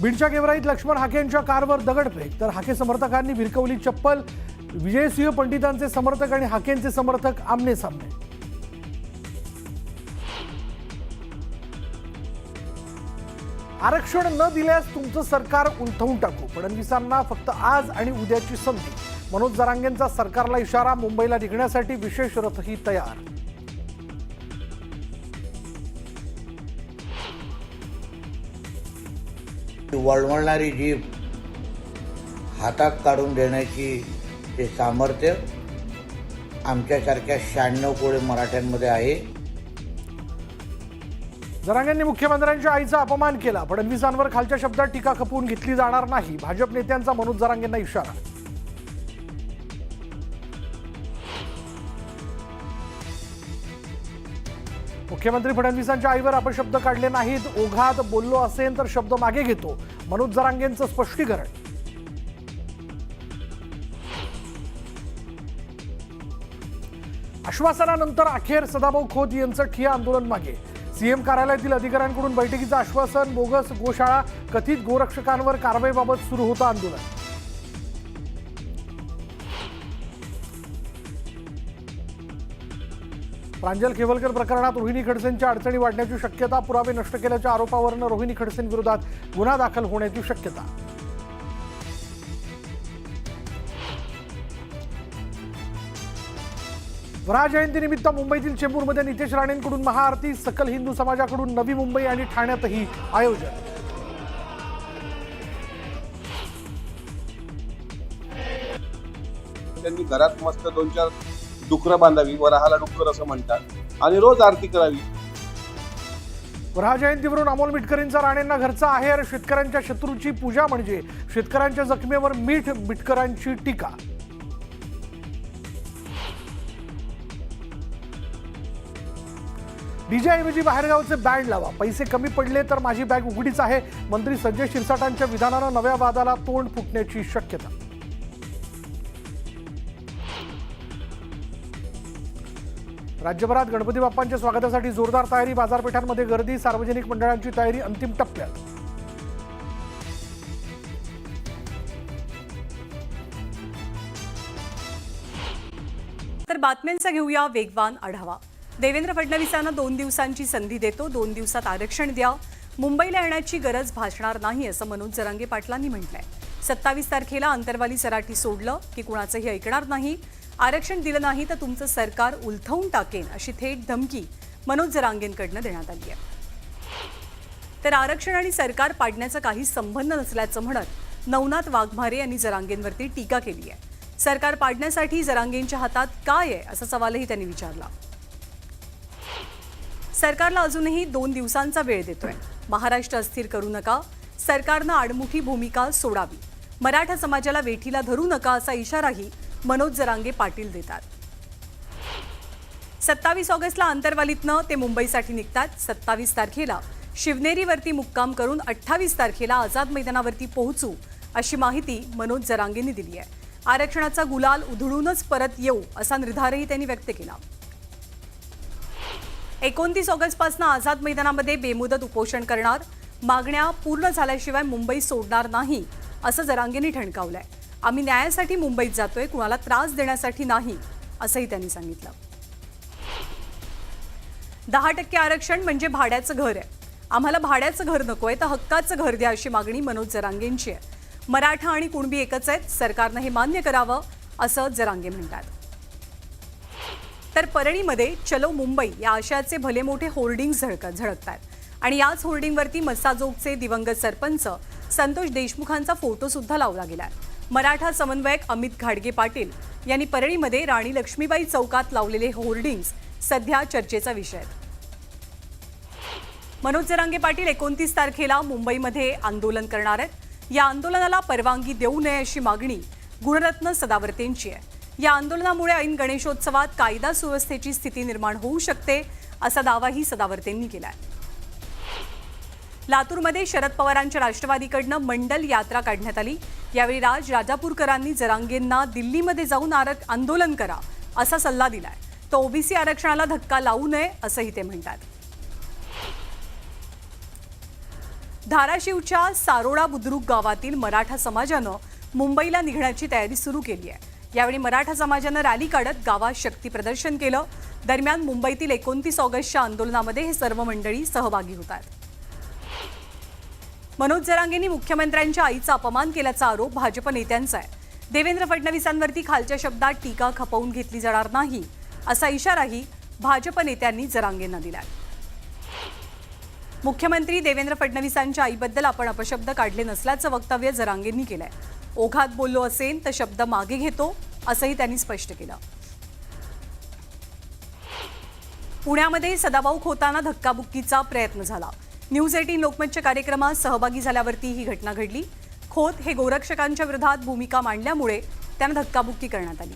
बीडच्या गेवराईत लक्ष्मण हाकेंच्या कारवर दगडफेक तर हाके समर्थकांनी भिरकवली चप्पल। विजयसिंह पंडितांचे समर्थक आणि हाकेंचे समर्थक आमने सामने। आरक्षण न दिल्यास तुमचं सरकार उलथवून टाकू, फडणवीसांना फक्त आज आणि उद्याची संधी। मनोज जरांगेंचा सरकारला इशारा, मुंबईला निघण्यासाठी विशेष रथही तयार। वळवळणारी जीभ हातात काढून देण्याची ते सामर्थ्य आमच्यासारख्या 96 कोटी मराठ्यांमध्ये आहे। जरांगेंनी मुख्यमंत्र्यांच्या आईचा अपमान केला, फडणवीसांवर खालच्या शब्दात टीका खपवून घेतली जाणार नाही। भाजप नेत्यांचा मनोज जरांगेंना इशारा। मुख्यमंत्री फडणवीसांच्या आईवर अपशब्द काढले नाहीत, ओघात बोललो असेल तर शब्द मागे घेतो, मनोज जरांगेंचं स्पष्टीकरण। आश्वासनानंतर अखेर सदाभाऊ खोत यांचं ठिय्या आंदोलन मागे। सीएम कार्यालयातील अधिकाऱ्यांकडून बैठकीचं आश्वासन, बोगस गोशाळा, कथित गोरक्षकांवर कारवाईबाबत सुरू होतं आंदोलन। प्रांजल खेवलकर प्रकरणात रोहिणी खडसेंच्या अडचणी वाढण्याची शक्यता, पुरावे नष्ट केल्याच्या आरोपावरून रोहिणी खडसेंविरोधात गुन्हा दाखल होण्याची शक्यता। वराह जयंतीनिमित्त मुंबईतील चेंबूरमध्ये नितेश राणेंकडून महाआरती, सकल हिंदू समाजाकडून नवी मुंबई आणि ठाण्यातही आयोजन। त्यांनी घरात मस्त 2-4 डुकरं बांधावी, वराहाला डुक्कर असं म्हणतात, आणि रोज आरती करावी। वराह जयंतीवरून अमोल मिटकरींचा राणेंना घरचा आहेर, शेतकऱ्यांच्या शत्रूची पूजा म्हणजे शेतकऱ्यांच्या जखमेवर मीठ, मिटकरांची टीका। डीजेऐवजी बाहेरगावचे बँड लावा, पैसे कमी पडले तर माझी बॅग उघडीच आहे। मंत्री संजय शिरसाटांच्या विधानानं नव्या वादाला तोंड फुटण्याची शक्यता। राज्यभरात गणपती बाप्पांच्या स्वागतासाठी जोरदार तयारी, बाजारपेठांमध्ये गर्दी, सार्वजनिक मंडळांची तयारी अंतिम टप्प्यात। तर बातम्यांचा घेऊया वेगवान आढावा। देवेंद्र फडणवीसांना 2 दिवसांची संधी देतो, 2 दिवसात आरक्षण द्या, मुंबईला येण्याची गरज भासणार नाही असं मनोज जरांगे पाटलांनी म्हटलंय। 27 तारखेला अंतरवाली सराठी सोडलं की कुणाचंही ऐकणार नाही, आरक्षण दिलं नाही तर तुमचं सरकार उलथवून टाकेन अशी थेट धमकी मनोज जरांगेंकडनं देण्यात आली आहे। तर आरक्षण आणि सरकार पाडण्याचा काही संबंध नसल्याचं म्हणत नवनाथ वाघमारे यांनी जरांगेंवरती टीका केली आहे। सरकार पाडण्यासाठी जरांगेंच्या हातात काय आहे असा सवालही त्यांनी विचारला। सरकारला अजूनही 2 दिवसांचा वेळ देतोय, महाराष्ट्र अस्थिर करू नका, सरकारनं आडमुठी भूमिका सोडावी, मराठा समाजाला वेठीला धरू नका असा इशाराही मनोज जरांगे पाटील देतात। 27 ऑगस्टला अंतरवालीतनं ते मुंबईसाठी निघतात। 27 तारखेला शिवनेरीवरती मुक्काम करून 28 तारखेला आझाद मैदानावरती पोहोचू अशी माहिती मनोज जरांगेंनी दिली आहे। आरक्षणाचा गुलाल उधळूनच परत येऊ असा निर्धारही त्यांनी व्यक्त केला। 29 ऑगस्टपासून आझाद मैदानामध्ये बेमुदत उपोषण करणार, मागण्या पूर्ण झाल्याशिवाय मुंबई सोडणार नाही असं जरांगेंनी ठणकावलंय। आम्ही न्यायासाठी मुंबईत जातोय, कुणाला त्रास देण्यासाठी नाही असंही त्यांनी सांगितलं। 10% आरक्षण म्हणजे भाड्याचं घर आहे, आम्हाला भाड्याचं घर नकोय तर हक्काचं घर द्या अशी मागणी मनोज जरांगेंची आहे। मराठा आणि कुणबी एकच आहेत, सरकारनं हे मान्य करावं असं जरांगे म्हणतात। तर परळीमध्ये चलो मुंबई या आशयाचे भले मोठे होर्डिंग्स झळकतात आणि याच होर्डिंगवरती मस्साजोगचे दिवंगत सरपंच संतोष देशमुखांचा फोटो सुद्धा लावला गेलाय। मराठा समन्वयक अमित घाडगे पाटील यांनी परळीमध्ये राणी लक्ष्मीबाई चौकात लावलेले होर्डिंग्स सध्या चर्चेचा विषय आहेत। मनोज जरांगे पाटील 29 तारखेला मुंबईमध्ये आंदोलन करणार आहेत। या आंदोलनाला परवानगी देऊ नये अशी मागणी गुणरत्न सदावर्तेंची आहे। या आंदोलनामुळे ऐन गणेशोत्सवात कायदा सुव्यवस्थेची स्थिती निर्माण होऊ शकते असा दावाही सदावर्तेंनी केलाय। लातूरमध्ये शरद पवारांच्या राष्ट्रवादीकडनं मंडल यात्रा काढण्यात आली। यावेळी राजापूरकरांनी जरांगेंना दिल्लीमध्ये जाऊन आंदोलन करा असा सल्ला दिलाय। तर ओबीसी आरक्षणाला धक्का लावू नये असंही ते म्हणतात। धाराशिवच्या सारोडा बुद्रुक गावातील मराठा समाजानं मुंबईला निघण्याची तयारी सुरू केली आहे. यावेळी मराठा समाजानं रॅली काढत गावात शक्ती प्रदर्शन केलं. दरम्यान मुंबईतील 29 ऑगस्टच्या आंदोलनामध्ये हे सर्व मंडळी सहभागी होतात. मनोज जरांगेंनी मुख्यमंत्र्यांच्या आईचा अपमान केल्याचा आरोप भाजप नेत्यांचा आहे. देवेंद्र फडणवीसांवरती खालच्या शब्दात टीका खपवून घेतली जाणार नाही असा इशाराही भाजप नेत्यांनी जरांगेंना दिलाय. मुख्यमंत्री देवेंद्र फडणवीसांच्या आईबद्दल आपण अपशब्द काढले नसल्याचं वक्तव्य जरांगेंनी केलंय. ओघात बोललो असेल तर शब्द मागे घेतो असंही त्यांनी स्पष्ट केलं. पुण्यामध्ये सदाभाऊ खोतांना धक्काबुक्कीचा प्रयत्न झाला. न्यूज 18 लोकमतच्या कार्यक्रमात सहभागी झाल्यावरती ही घटना घडली. खोत हे गोरक्षकांच्या विरोधात भूमिका मांडल्यामुळे त्यांना धक्काबुक्की करण्यात आली.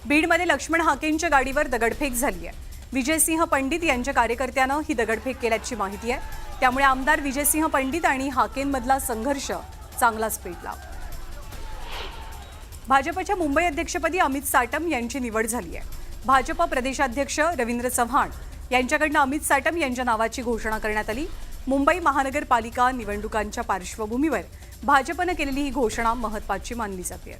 बीडमध्ये लक्ष्मण हाकेंच्या गाडीवर दगडफेक झाली आहे. विजयसिंह पंडित यांच्या कार्यकर्त्यानं ही दगडफेक केल्याची माहिती आहे. त्यामुळे आमदार विजयसिंह पंडित आणि हाकेंमधला संघर्ष चांगलाच पेटला. भाजपच्या मुंबई अध्यक्षपदी अमित साटम यांची निवड झाली आहे. भाजप प्रदेशाध्यक्ष रवींद्र चव्हाण यांच्याकडनं अमित साटम यांच्या नावाची घोषणा करण्यात आली. मुंबई महानगरपालिका निवडणुकांच्या पार्श्वभूमीवर भाजपनं केलेली ही घोषणा महत्त्वाची मानली जाते.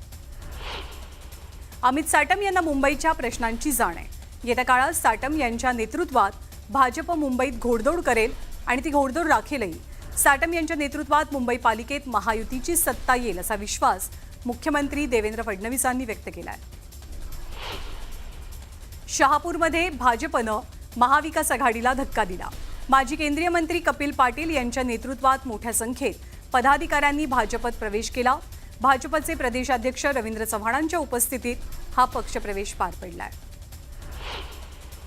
अमित साटम यांना मुंबईच्या प्रश्नांची जाण आहे. येत्या काळात साटम यांच्या नेतृत्वात भाजप मुंबईत घोडदौड करेल आणि ती घोडदौड राखेलही. साटम यांच्या नेतृत्वात मुंबई पालिकेत महायुतीची सत्ता येईल असा विश्वास मुख्यमंत्री देवेंद्र फडणवीसांनी व्यक्त केला आहे. शहापूरमध्ये भाजपनं महाविकास आघाडीला धक्का दिला. माजी केंद्रीय मंत्री कपिल पाटील यांच्या नेतृत्वात मोठ्या संख्येत पदाधिकाऱ्यांनी भाजपत प्रवेश केला. भाजपचे प्रदेशाध्यक्ष रवींद्र चव्हाणांच्या उपस्थितीत हा पक्षप्रवेश पार पडलाय.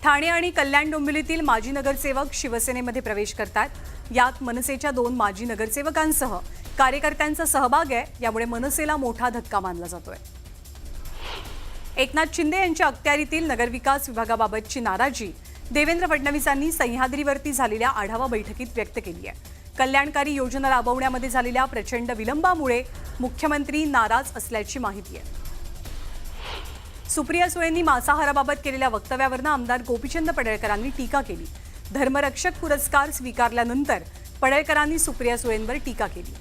ठाणे आणि कल्याण डोंबिवलीतील माजी नगरसेवक शिवसेनेमध्ये प्रवेश करतात. यात मनसेच्या 2 माजी नगरसेवकांसह कार्यकर्त्यांचा सहभाग आहे. यामुळे मनसेला मोठा धक्का मानला जातोय. एकनाथ शिंदे यांच्या अखत्यारीतील नगरविकास विभागाबाबतची नाराजी देवेंद्र फडणवीसांनी सह्याद्रीवरती झालेल्या आढावा बैठकीत व्यक्त केली आहे. कल्याणकारी योजना राबवण्यामध्ये झालेल्या प्रचंड विलंबामुळे मुख्यमंत्री नाराज असल्याची माहिती आहे. सुप्रिया सुळेंनी मांसाहाराबाबत केलेल्या वक्तव्यावरून आमदार गोपीचंद पडळकरांनी टीका केली. धर्मरक्षक पुरस्कार स्वीकारल्यानंतर पडळकरांनी सुप्रिया सुळेंवर टीका केली.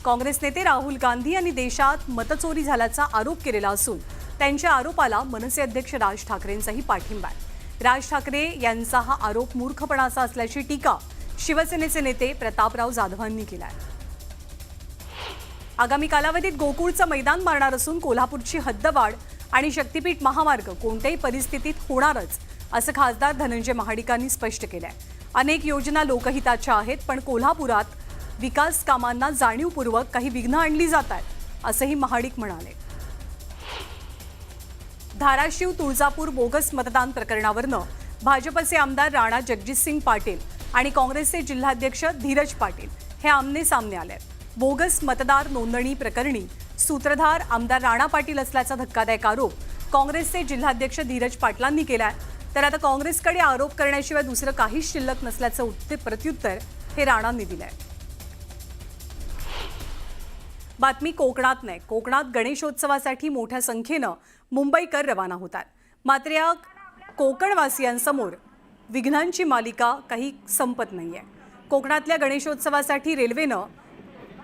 काँग्रेस नेते राहुल गांधी यांनी देशात मतचोरी झाल्याचा आरोप केलेला असून त्यांच्या आरोपाला मनसे अध्यक्ष राज ठाकरेंचाही पाठिंबा आहे. राज ठाकरे यांचा हा आरोप मूर्खपणाचा असल्याची टीका शिवसेनेचे नेते प्रतापराव जाधवांनी केला आहे. आगामी कालावधीत गोकुळचं मैदान मारणार असून कोल्हापूरची हद्दवाढ आणि शक्तीपीठ महामार्ग कोणत्याही परिस्थितीत होणारच असं खासदार धनंजय महाडिकांनी स्पष्ट केलंय. अनेक योजना लोकहिताच्या आहेत, पण कोल्हापुरात विकास कामांना जाणीवपूर्वक काही विघ्न आणली जातात असंही महाडिक म्हणाले. धाराशिव तुळजापूर बोगस मतदान प्रकरणावरनं भाजपचे आमदार राणा जगजितसिंग पाटील आणि काँग्रेसचे जिल्हाध्यक्ष धीरज पाटील हे आमने सामने आले. बोगस मतदार नोंदणी प्रकरणी सूत्रधार आमदार राणा पाटील असल्याचा धक्कादायक आरोप काँग्रेसचे जिल्हाध्यक्ष धीरज पाटलांनी केलाय. तर आता काँग्रेसकडे आरोप करण्याशिवाय दुसरं काहीच शिल्लक नसल्याचं प्रत्युत्तर हे राणांनी दिलंय. बातमी कोकणात नाही. कोकणात गणेशोत्सवासाठी मोठ्या संख्येनं मुंबईकर रवाना होतात. मात्र या कोकणवासियांसमोर विघ्नांची मालिका काही संपत नाहीये. कोकणातल्या गणेशोत्सवासाठी रेल्वेनं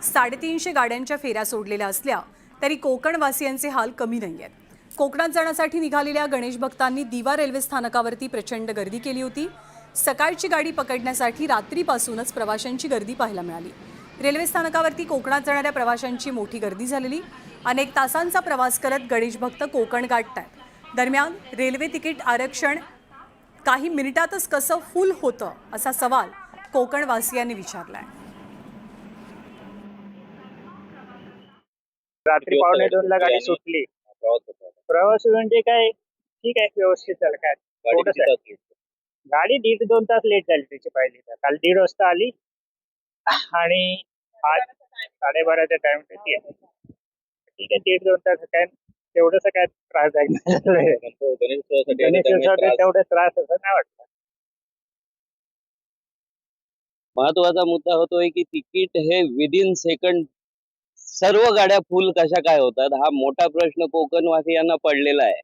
350 गाड्यांच्या फेऱ्या सोडलेल्या असल्या तरी कोकणवासियांचे हाल कमी नाहीयेत. कोकणात जाण्यासाठी निघालेल्या गणेश भक्तांनी दिवा रेल्वे स्थानकावरती प्रचंड गर्दी केली होती. सकाळची गाडी पकडण्यासाठी रात्रीपासूनच प्रवाशांची गर्दी पाहायला मिळाली. रेल्वे स्थानकावरती कोकणात जाणाऱ्या प्रवाशांची मोठी गर्दी झालेली. अनेक तासांचा प्रवास करत गणेश भक्त कोकण गाठतात. दरम्यान रेल्वे तिकीट आरक्षण काही मिनिटातच कसं फुल होतं असा सवाल कोकणवासियांनी विचारलाय. रात्री 1:45 गाडी सुटली. प्रवास म्हणजे काय ठीक आहे, व्यवस्थित झालं. काय थोडंच आहे. गाडी 1.5-2 तास लेट झाली त्याची पाहिली तर. काल 1:30 वाजता आली आणि आज 12:30चा टाइम ठीक आहे. 1.5-2 तास काय तेवढंच काय त्रास आहे. तेवढं त्रास असं नाही वाटत. महत्वाचा मुद्दा होतोय की तिकीट हे विदिन सेकंड सर्व गाड्या फुल कशा काय होतात हा मोठा प्रश्न कोकणवासियांना पडलेला आहे.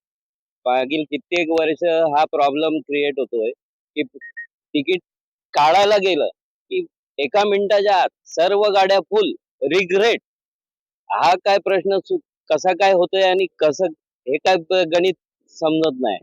मागील कित्येक वर्ष हा प्रॉब्लेम क्रिएट होतोय की तिकीट काढायला गेलं एका मिनिटाच्या आत सर्व गाड्या फुल रिग्रेट. हा काय प्रश्न कसा काय होतोय आणि कसं हे काय गणित समजत नाही.